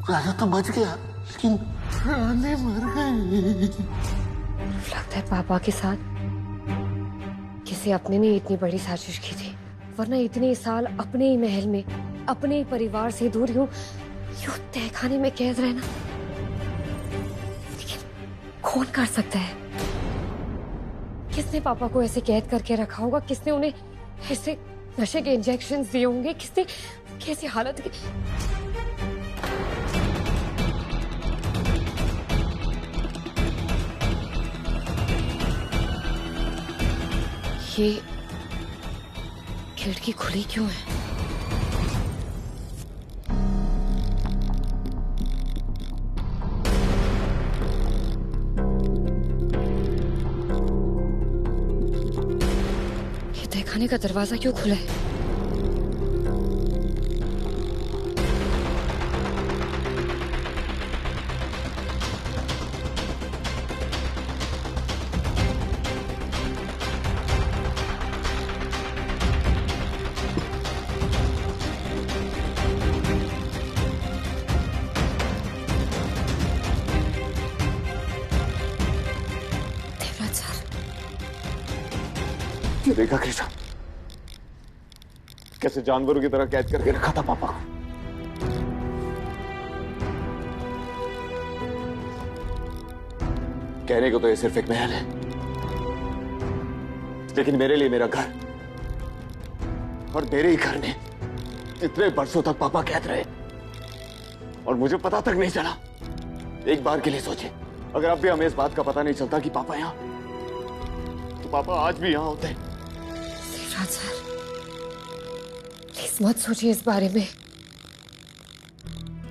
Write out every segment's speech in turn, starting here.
राजा तो बच गया, लेकिन रानी मर गई। लगता है पापा के साथ किसी अपने ने इतनी बड़ी साजिश की थी, वरना इतने साल अपने ही महल में अपने ही परिवार से दूर यूं तहखाने में कैद रहना, लेकिन कौन कर सकता है? किसने पापा को ऐसे कैद करके रखा होगा? किसने उन्हें ऐसे नशे के इंजेक्शंस दिए होंगे? किसने कैसी हालत की? ये खिड़की खुली क्यों है? ये तहखाने का दरवाजा क्यों खुला है? ये देखा कृष्णा, कैसे जानवरों की तरह कैद करके रखा था पापा को। कहने को तो ये सिर्फ एक महल है, लेकिन मेरे लिए मेरा घर, और मेरे ही घर में इतने बरसों तक पापा कैद रहे और मुझे पता तक नहीं चला। एक बार के लिए सोचे, अगर अब भी हमें इस बात का पता नहीं चलता कि पापा यहां, तो पापा आज भी यहां होते। सर, प्लीज मत सोचिए इस बारे में।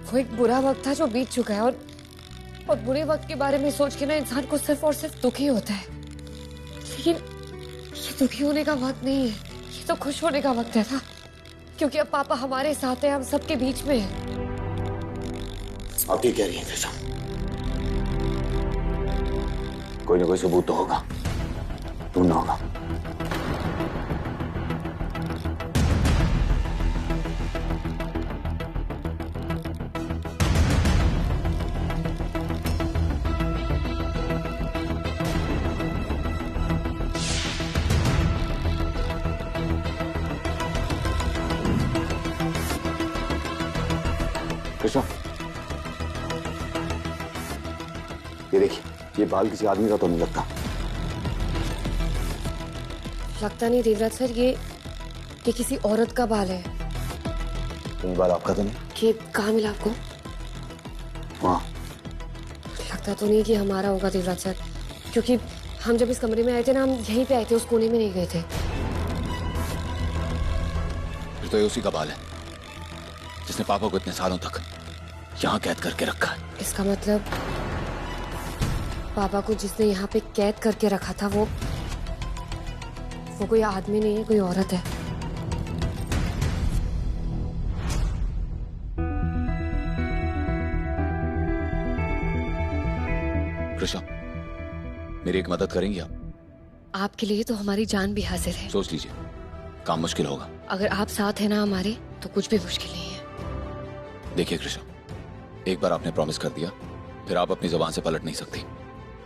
वो एक बुरा वक्त था जो बीत चुका है, और बुरे वक्त के बारे में सोच के ना इंसान को सिर्फ और सिर्फ दुखी होता है। लेकिन ये दुखी होने का वक्त नहीं है, ये तो खुश होने का वक्त है ना, क्योंकि अब पापा हमारे साथ हैं, हम सबके बीच में हैं। आप ही कह रही हैं कृष्णा, कोई ना कोई सबूत तो होगा, ढूंढना होगा। कृष्णा, ये देखिए, ये बाल किसी आदमी का तो नहीं लगता। लगता नहीं देवराज सर, ये किसी औरत का बाल है। ये बाल आपका तो नहीं? ये कहाँ मिला आपको? हाँ। लगता तो नहीं कि हमारा होगा देवराज सर, क्योंकि हम जब इस कमरे में आए थे ना, हम यहीं पे आए थे, उस कोने में नहीं गए थे। फिर तो ये उसी का बाल है जिसने पापा को इतने सालों तक यहाँ कैद करके रखा है। इसका मतलब पापा को जिसने यहाँ पे कैद करके रखा था, वो कोई आदमी नहीं है, कोई औरत है। कृष्णा, मेरी एक मदद करेंगी आप? आपके लिए तो हमारी जान भी हाजिर है। सोच लीजिए, काम मुश्किल होगा। अगर आप साथ हैं ना हमारे, तो कुछ भी मुश्किल नहीं है। देखिए कृष्णा, एक बार आपने प्रॉमिस कर दिया, फिर आप अपनी जुबान से पलट नहीं सकती।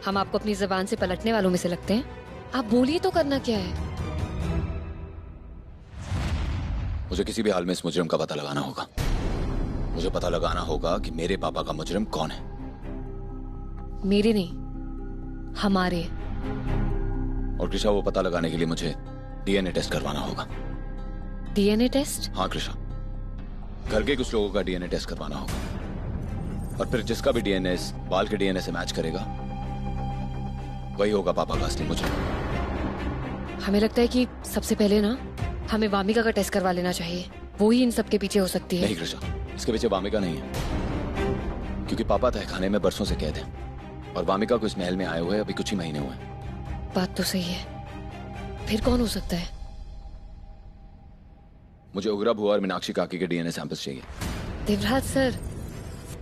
हम आपको अपनी जुबान से पलटने वालों में से लगते हैं? आप बोलिए तो करना क्या है? मुझे किसी भी हाल में इस मुजरिम का पता लगाना होगा। मुझे पता लगाना होगा कि मेरे पापा का मुजरिम कौन है। मेरे नहीं, हमारे। और कृष्णा, वो पता लगाने के लिए मुझे डीएनए टेस्ट करवाना होगा। DNA test? हाँ कृष्णा, घर के कुछ लोगों का डीएनए टेस्ट करवाना होगा, और फिर जिसका भी डीएनए इस बाल के डीएनए से मैच करेगा, वही होगा पापा का असली मुजरिम। हमें लगता है कि सबसे पहले ना हमें वामिका का टेस्ट करवा लेना चाहिए। वो ही इन सब के पीछे हो सकती है। नहीं कृष्णा, इसके पीछे वामिका नहीं है, क्योंकि पापा तहखाने में बरसों से कैद हैं, और वामिका को इस महल में आए हुए अभी कुछ ही महीने हुए हैं। बात तो सही है, फिर कौन हो सकता है? मुझे उग्रा बुआ और मीनाक्षी काकी के डीएनए सैंपल्स चाहिए। देवराज सर,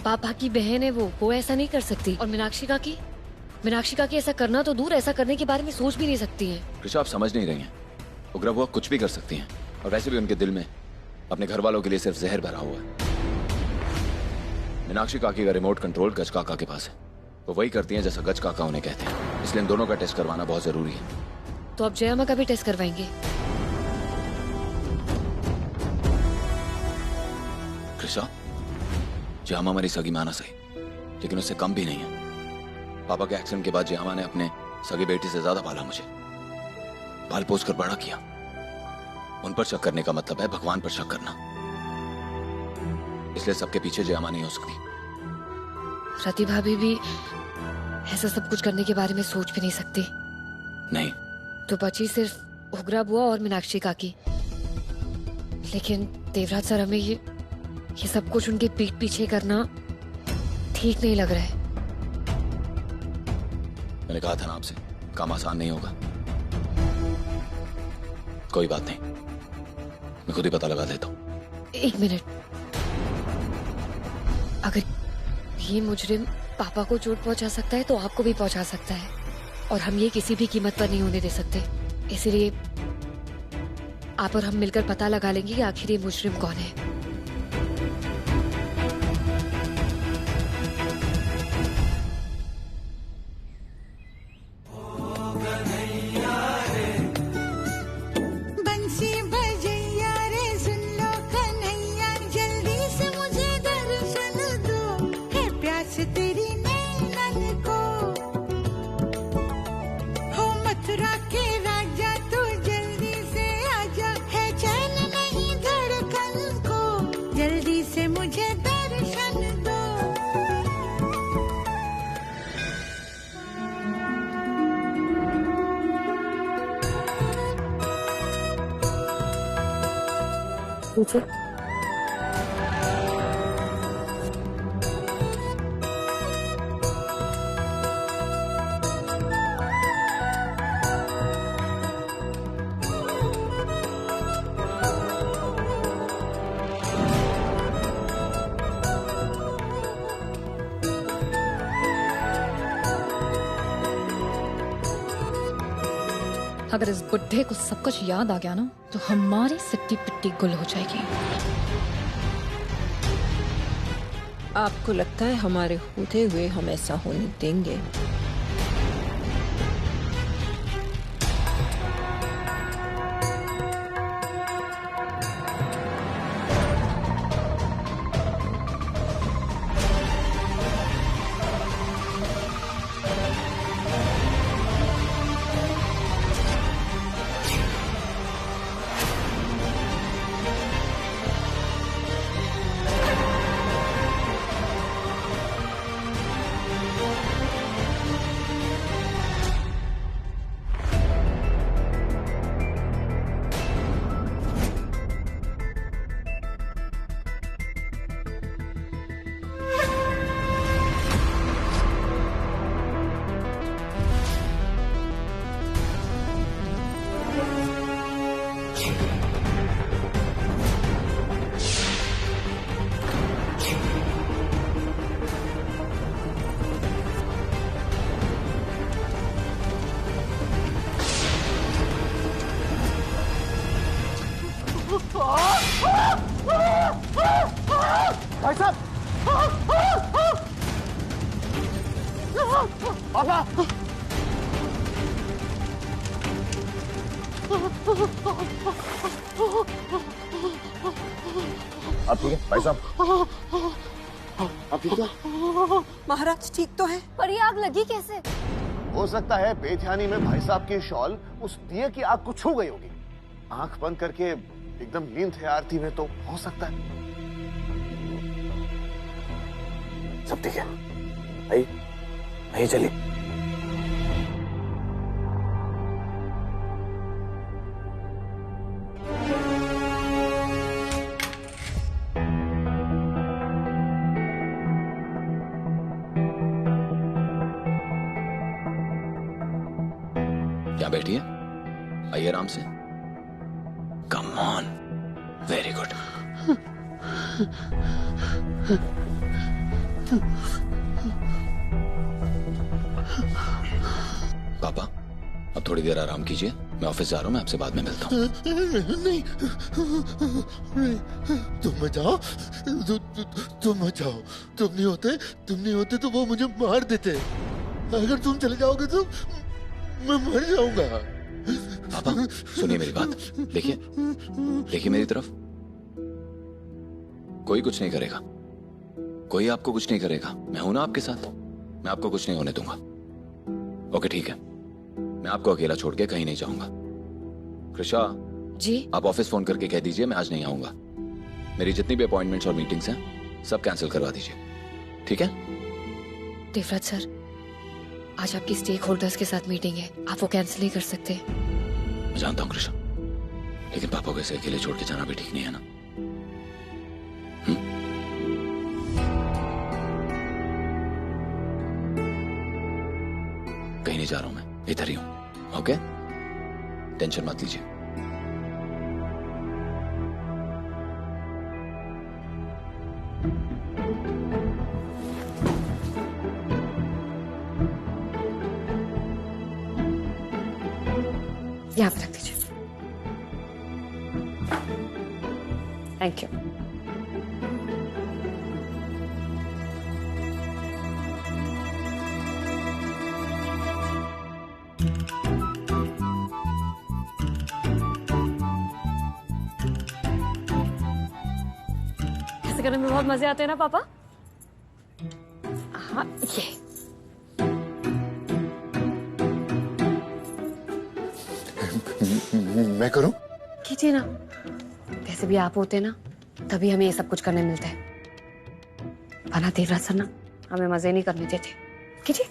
पापा की बहन है वो ऐसा नहीं कर सकती। और मीनाक्षी काकी ऐसा करना तो दूर, ऐसा करने के बारे में सोच भी नहीं सकती है। कृष्णा, आप समझ नहीं रही हैं। उग्रा बुआ कुछ भी कर सकती हैं, और वैसे भी उनके दिल में अपने घर वालों के लिए सिर्फ जहर भरा हुआ है। मीनाक्षी काकी का रिमोट कंट्रोल गज काका के पास है। वो वही करती हैं जैसा गज काका उन्हें कहते हैं, इसलिए इन दोनों का टेस्ट करवाना बहुत जरूरी है। तो अब जया माँ का भी टेस्ट करवाएंगे? कृषा, जयामा मेरी सगी माना सही, लेकिन उससे कम भी नहीं है। पापा के एक्सीडेंट के बाद जयामा ने अपने सगी बेटी से ज्यादा पाला मुझे, पाल पोस कर बड़ा किया। उन पर शक करने का मतलब है भगवान पर शक करना, इसलिए सबके पीछे जयामा नहीं हो सकती। रति भाभी भी ऐसा सब कुछ करने के बारे में सोच भी नहीं सकती। नहीं तो बची सिर्फ उग्रा बुआ और मीनाक्षी काकी। लेकिन देवराज सर, हमें ये सब कुछ उनके पीठ पीछे करना ठीक नहीं लग रहा है। मैंने कहा था ना आपसे, काम आसान नहीं होगा। कोई बात नहीं, मैं खुद ही पता लगा देता हूँ। एक मिनट, अगर ये मुजरिम पापा को चोट पहुंचा सकता है तो आपको भी पहुंचा सकता है, और हम ये किसी भी कीमत पर नहीं होने दे सकते। इसलिए आप और हम मिलकर पता लगा लेंगे कि आखिर ये मुजरिम कौन है। पूछे। अगर इस बुड्ढे को सब कुछ याद आ गया ना, तो हमारी सिट्टी पिट्टी गुल हो जाएगी। आपको लगता है हमारे होते हुए हम ऐसा होने देंगे? भाई साहब, पापा, आप ठीक है भाई साहब? आप ठीक है? महाराज ठीक तो है? पर ये आग लगी कैसे? हो सकता है बेध्यानी में भाई साहब की शॉल उस दिए की आग को छू गई होगी। आंख बंद करके एकदम नींद थे आरती में, तो हो सकता है। सब ठीक है? आइए चलिए। क्या बैठी है? आइए आराम से। Come on, very good. पापा, अब थोड़ी देर आराम कीजिए, मैं ऑफिस जा रहा हूँ, मैं आपसे बाद में मिलता हूँ। नहीं, नहीं, तुम मत जाओ, तुम मत जाओ। तुम नहीं होते तो वो मुझे मार देते। अगर तुम चले जाओगे तो मैं मर जाऊंगा। पापा सुनिए मेरी बात, देखिए मेरी तरफ। कोई कुछ नहीं करेगा, कोई आपको कुछ नहीं करेगा। मैं हूं ना आपके साथ, मैं आपको कुछ नहीं होने दूंगा। ओके ठीक है, मैं आपको अकेला छोड़ के कहीं नहीं जाऊंगा। कृषा जी आप ऑफिस फोन करके कह दीजिए मैं आज नहीं आऊंगा। मेरी जितनी भी अपॉइंटमेंट्स और मीटिंग्स हैं सब कैंसिल करवा दीजिए, ठीक है? देवराज सर, आज आपकी स्टेक होल्डर्स के साथ मीटिंग है, आप वो कैंसिल नहीं कर सकते। मैं जानता हूँ कृष्णा, लेकिन पापा को ऐसे अकेले छोड़ के जाना भी ठीक नहीं है ना। कहीं नहीं जा रहा हूं मैं, इधर ही हूं। ओके, टेंशन मत लीजिए। यहाँ पे रख दीजिए। Thank you. ऐसे करने में बहुत मजे आते हैं ना पापा? हाँ ये मैं करूं? कीजिए ना, वैसे भी आप होते ना तभी हमें ये सब कुछ करने मिलता है, वरना देवराज सर ना हमें मजे नहीं करने देते। कीजिए।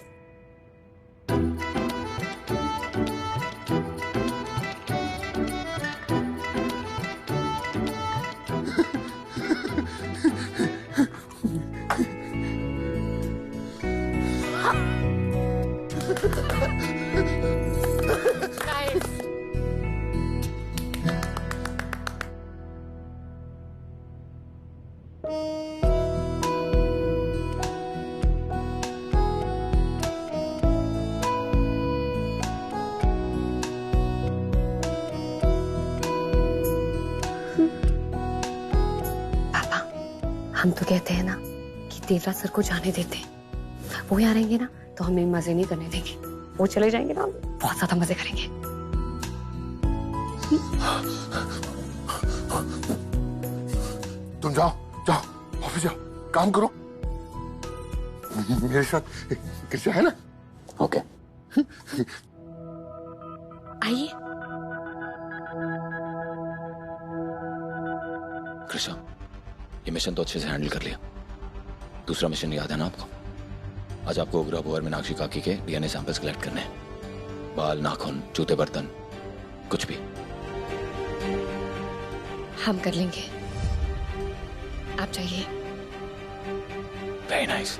हम तो कहते हैं ना कि देवराज सर को जाने देते हैं, वो यहाँ रहेंगे ना तो हमें मजे नहीं करने देंगे, वो चले जाएंगे ना बहुत ज्यादा मजे करेंगे। तुम जाओ ऑफिस जाओ, काम करो। मेरे साथ कृष्णा है ना? ओके आइए। कृष्णा, ये मिशन तो अच्छे से हैंडल कर लिया। दूसरा मिशन याद है ना आपको? आज आपको उग्रा भुवर मीनाक्षी काकी के डीएनए सैंपल्स कलेक्ट करने हैं। बाल, नाखून, जूते, बर्तन, कुछ भी। हम कर लेंगे, आप चाहिए। Very nice.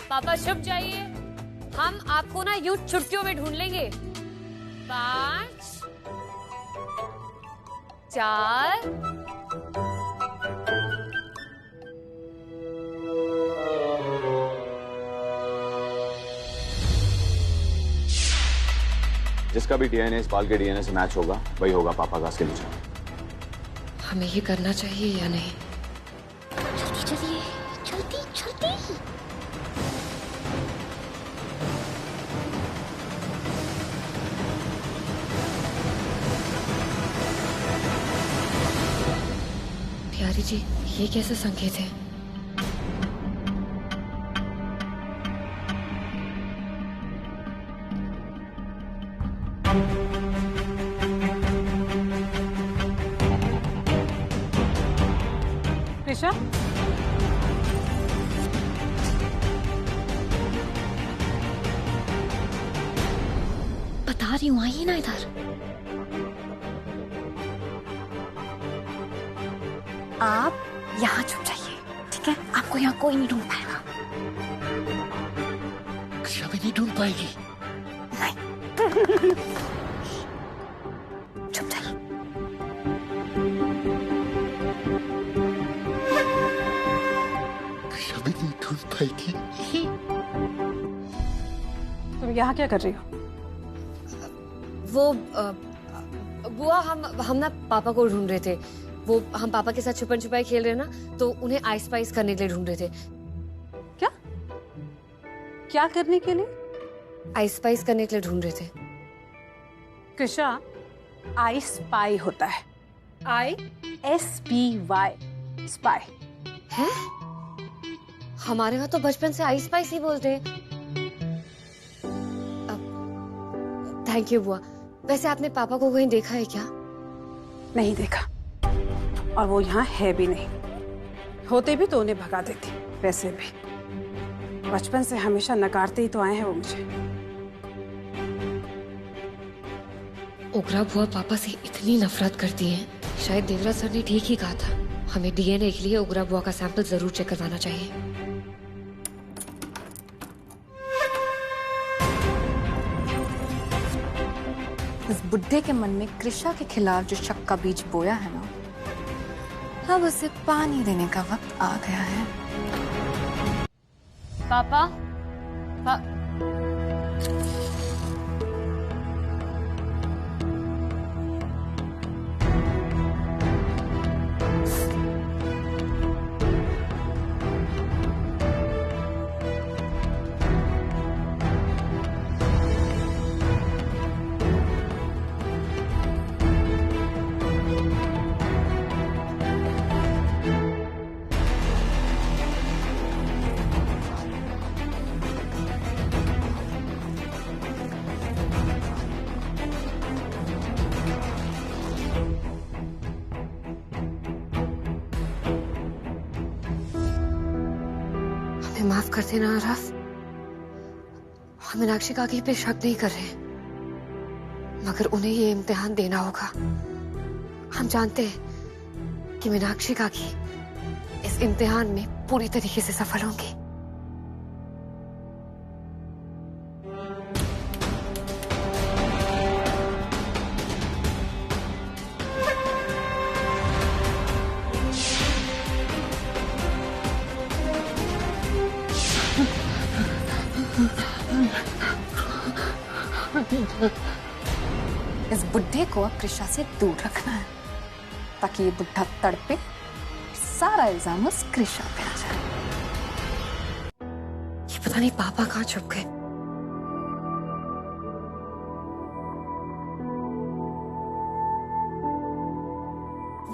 पापा शुभ जाइए, हम आपको ना यूं चुटकियों में ढूंढ लेंगे। 5 4 जिसका भी डीएनए इस बाल के डीएनए से मैच होगा वही होगा पापा का असली बच्चा। हमें ये करना चाहिए या नहीं? जल्दी चलिए, जल्दी जल्दी। प्यारी जी, ये कैसे संकेत है? कृषा, बता रही हूँ, आइए ना इधर। आप यहाँ छुप जाइए, ठीक है? आपको यहाँ कोई नहीं ढूंढ पाएगा। कृष्णा भी नहीं ढूंढ पाएगी। नहीं। छुप जाइए। कृष्णा भी नहीं ढूंढ पाएगी। तुम यहाँ क्या कर रही हो? वो बुआ हम ना पापा को ढूंढ रहे थे। वो हम पापा के साथ छुपन छुपाई खेल रहे हैं ना, तो उन्हें आइस पाइस करने के लिए ढूंढ रहे थे। क्या क्या करने के लिए? आइस पाइस करने के लिए ढूंढ रहे थे। कृष्णा, आई स्पाई होता है, ISPY, स्पाई। हैं? हमारे वहां तो बचपन से आइस पाइस ही बोलते हैं। थैंक यू बुआ। वैसे आपने पापा को कहीं देखा है क्या? नहीं देखा, और वो यहाँ है भी नहीं। होते भी तो उन्हें भगा देती। वैसे भी बचपन से हमेशा नकारते ही तो आए हैं वो मुझे। उग्रा बुआ पापा से इतनी नफरत करती हैं। शायद देवराज सर ने ठीक ही कहा था, हमें DNA के लिए उग्रा बुआ का सैंपल जरूर चेक करवाना चाहिए। इस बुड्ढे के मन में कृषा के खिलाफ जो शक का बीज बोया है ना, अब उसे पानी देने का वक्त आ गया है। पापा माफ कर देना आरफ। हम मीनाक्षी काकी पे शक नहीं कर रहे, मगर उन्हें ये इम्तिहान देना होगा। हम जानते हैं कि मीनाक्षी काकी इस इम्तिहान में पूरी तरीके से सफल होंगी। इस बुड्ढे को अब कृषा से दूर रखना है, ताकि ये बुड्ढा तड़पे, सारा इल्जाम उस कृषा पे आ जाए। ये पता नहीं पापा कहाँ छुप गए।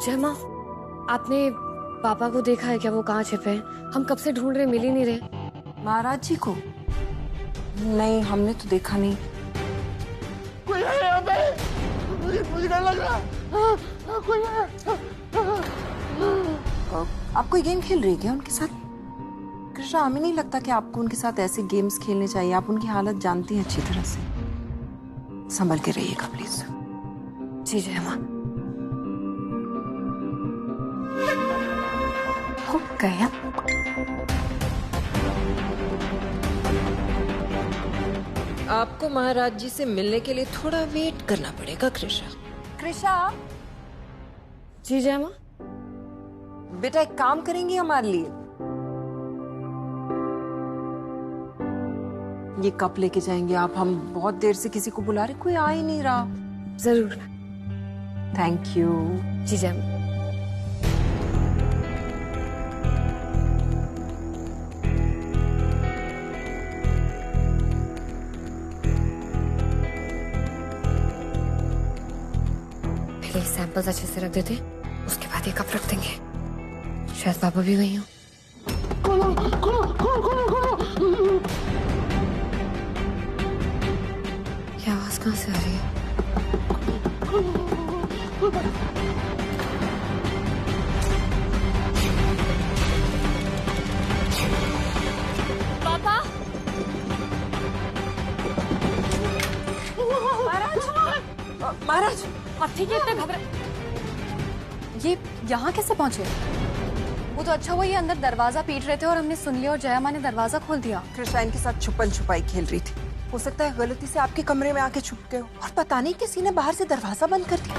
जय माँ, आपने पापा को देखा है क्या? वो कहाँ छिपे हैं? हम कब से ढूंढ रहे, मिल ही नहीं रहे। महाराज जी को नहीं, हमने तो देखा नहीं। कोई है यहाँ पे? मुझे डर लग रहा है। कोई है? आप कोई गेम खेल रही है क्या उनके साथ? कृष्णा, हमें नहीं लगता कि आपको उनके साथ ऐसे गेम्स खेलने चाहिए। आप उनकी हालत जानती हैं अच्छी तरह से। संभल के रहिएगा प्लीज। जी जय माँ। हो गया। आपको महाराज जी से मिलने के लिए थोड़ा वेट करना पड़ेगा कृषा। कृषा, जी जय माँ। बेटा एक काम करेंगी हमारे लिए? ये कप लेके जाएंगे आप? हम बहुत देर से किसी को बुला रहे, कोई आ ही नहीं रहा। जरूर। Thank you. जी जय माँ। सैंपल्स अच्छे से रख देते, उसके बाद ये कप रख देंगे। शायद पापा भी वही हो। ये आवाज कहाँ से आ रही है? पापा! महाराज! महाराज आप ठीक है? इतने घबरा ये यहाँ कैसे पहुंचे? वो तो अच्छा हुआ ये अंदर दरवाजा पीट रहे थे और हमने सुन लिया और जया माँ ने दरवाजा खोल दिया। कृष्णा इनके साथ छुपन छुपाई खेल रही थी। हो सकता है गलती से आपके कमरे में आके छुप गए हो और पता नहीं किसी ने बाहर से दरवाजा बंद कर दिया।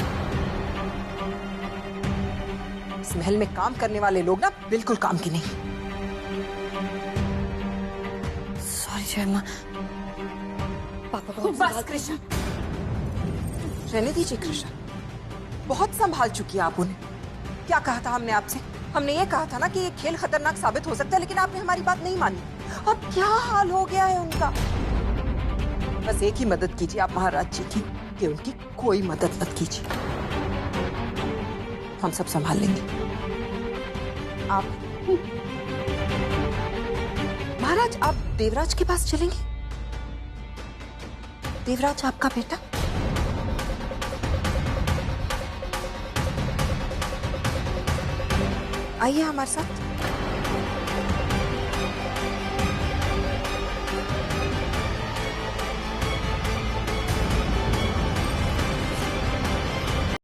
इस महल में काम करने वाले लोग ना बिल्कुल काम की नहीं। सॉरी जया माँ। पापा को बस कृष्णा, रहने दीजिए कृष्णा, बहुत संभाल चुकी है आप उन्हें। क्या कहा था हमने आपसे? हमने ये कहा था ना कि ये खेल खतरनाक साबित हो सकता है, लेकिन आपने हमारी बात नहीं मानी। अब क्या हाल हो गया है उनका। बस एक ही मदद कीजिए आप महाराज जी की, कि उनकी कोई मदद मत कीजिए। हम सब संभाल लेंगे। आप महाराज, आप देवराज के पास चलेंगे? देवराज आपका बेटा? आइए हमारे साथ।